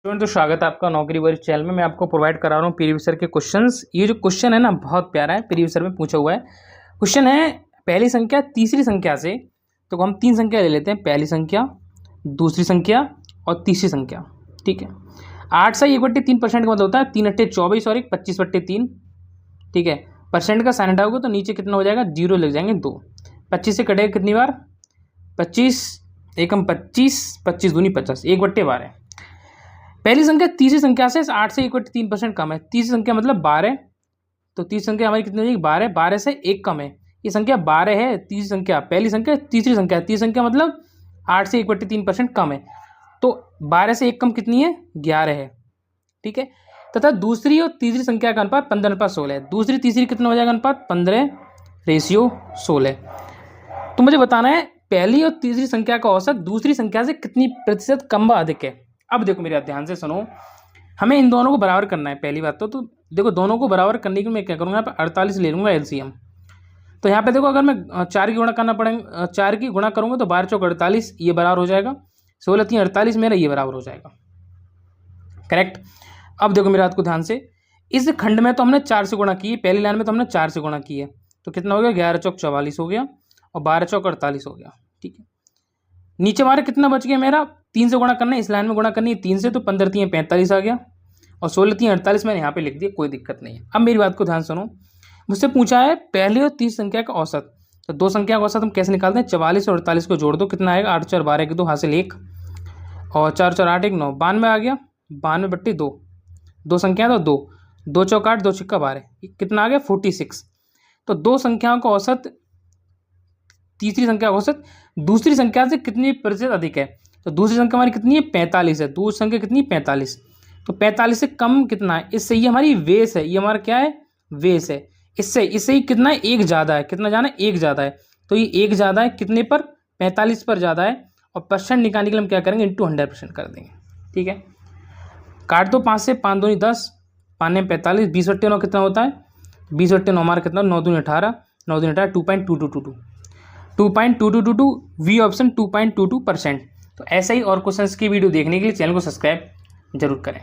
तो स्वागत है आपका नौकरी वरिष्ठ चैनल में। मैं आपको प्रोवाइड करा रहा हूँ प्रीवियस ईयर के क्वेश्चंस। ये जो क्वेश्चन है ना बहुत प्यारा है, प्रीवियस ईयर में पूछा हुआ है। क्वेश्चन है पहली संख्या तीसरी संख्या से, तो हम तीन संख्या ले लेते हैं, पहली संख्या, दूसरी संख्या और तीसरी संख्या। ठीक है, 8 से 1/3% का मतलब होता है 3 अट्ठे 24 और 1 25/3। ठीक है, परसेंट का साइन हटाओगे तो नीचे कितना हो जाएगा, 0 लग जाएंगे 2। 25 से कटेगा कितनी बार, 25 एकम 25, 25 दूनी 50, 1/12। पहली संख्या तीसरी संख्या से 8 से 1/3% कम है। तीसरी संख्या मतलब 12, तो तीसरी संख्या हमारी कितनी हो जाएगी, 12। 12 से 1 कम है, ये संख्या 12 है। तीसरी संख्या, पहली संख्या तीसरी संख्या, तीसरी संख्या मतलब 8 से 1/3% कम है, तो 12 से 1 कम कितनी है, 11 है। ठीक है, तथा दूसरी और तीसरी संख्या का अनुपात 15:16 है। दूसरी तीसरी कितना हो जाएगा अनुपात, 15:16। तो मुझे बताना है पहली और तीसरी संख्या का औसत दूसरी संख्या से कितनी प्रतिशत कम व अधिक है। अब देखो मेरे ध्यान से सुनो, हमें इन दोनों को बराबर करना है। पहली बात तो देखो, दोनों को बराबर करने के लिए मैं क्या करूँगा, यहाँ पे 48 ले लूँगा एलसीएम। तो यहाँ पे देखो, अगर मैं 4 की गुणा करना पड़ेगा, 4 की गुणा करूँगा तो 12 चौक 48, ये बराबर हो जाएगा। 16 3 48, मेरा ये बराबर हो जाएगा। करेक्ट। अब देखो मेरे हाथ को ध्यान से, इस खंड में तो हमने 4 से गुणा की है, पहली लाइन में तो हमने 4 से गुणा की है, तो कितना हो गया, 11 चौक 44 हो गया और 12 चौक 48 हो गया। ठीक है, नीचे हमारे कितना बच गया, मेरा 3 से गुणा करना है, इस लाइन में गुणा करनी है 3 से, तो 15 3 45 आ गया और 16 3 48 मैंने यहाँ पे लिख दिया, कोई दिक्कत नहीं है। अब मेरी बात को ध्यान सुनो, मुझसे पूछा है पहली और तीसरी संख्या का औसत। तो दो संख्या का औसत हम कैसे निकालते हैं, 44 और 48 को जोड़ दो, कितना आएगा, 8 4 12 के 2 हासिल 1 और 4 4 8 1 9, 92 आ गया। 92/2, दो संख्या तो 2 2 चौक 8 2 छिक्का 12, कितना आ गया, 46। तो दो संख्याओं का औसत, तीसरी संख्या का औसत दूसरी संख्या से कितनी प्रतिशत अधिक है। तो दूसरी संख्या हमारी कितनी है, 45 है। दूसरी संख्या कितनी, 45। तो 45 से कम कितना है, इससे ये हमारी वेस है, ये हमारा क्या है, वेस है। इससे ही कितना है, एक ज़्यादा है। कितना जाना है, एक ज़्यादा है। तो ये एक ज़्यादा है कितने पर, 45 पर ज़्यादा है। और परसेंट निकालने के लिए हम क्या करेंगे, इंटू 100% कर देंगे। ठीक है, काट दो 5 से, 5 दूनी 10, 5 ने 45, 20/9 कितना होता है, 20/9 हमारा कितना, 9 दूनी 18, 9 दूनी 18, 2.2222, 2.2222, वी ऑप्शन 2.22%। तो ऐसे ही और क्वेश्चंस की वीडियो देखने के लिए चैनल को सब्सक्राइब जरूर करें।